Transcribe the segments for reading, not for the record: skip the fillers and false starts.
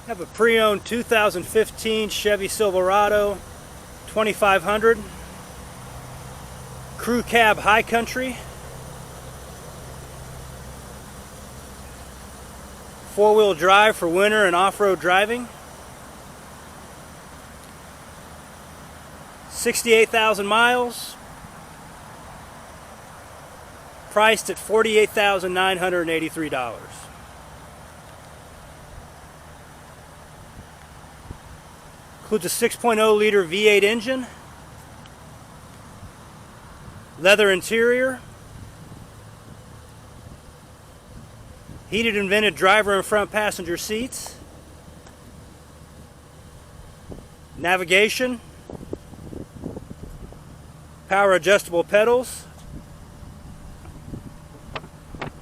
I have a pre-owned 2015 Chevy Silverado 2500 Crew Cab High Country, four-wheel drive for winter and off-road driving. 68,000 miles, priced at $48,983. Includes a 6.0 liter V8 engine, leather interior, heated and vented driver and front passenger seats, navigation, power adjustable pedals,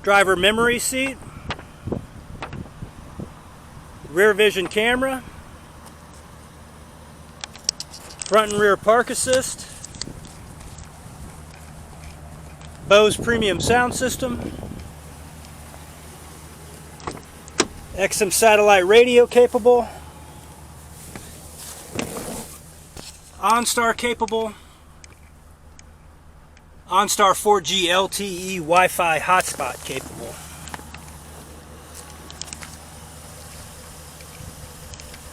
driver memory seat, rear vision camera, front and rear park assist, Bose premium sound system, XM satellite radio capable, OnStar capable, OnStar 4G LTE Wi-Fi hotspot capable.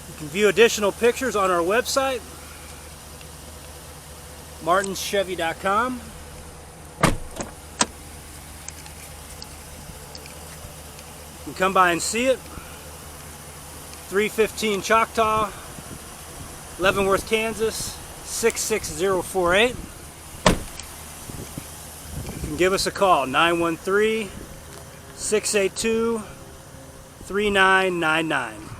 You can view additional pictures on our website, martinschevy.com. You can come by and see it. 315 Choctaw, Leavenworth, Kansas 66048. You can give us a call, 913-682-3999.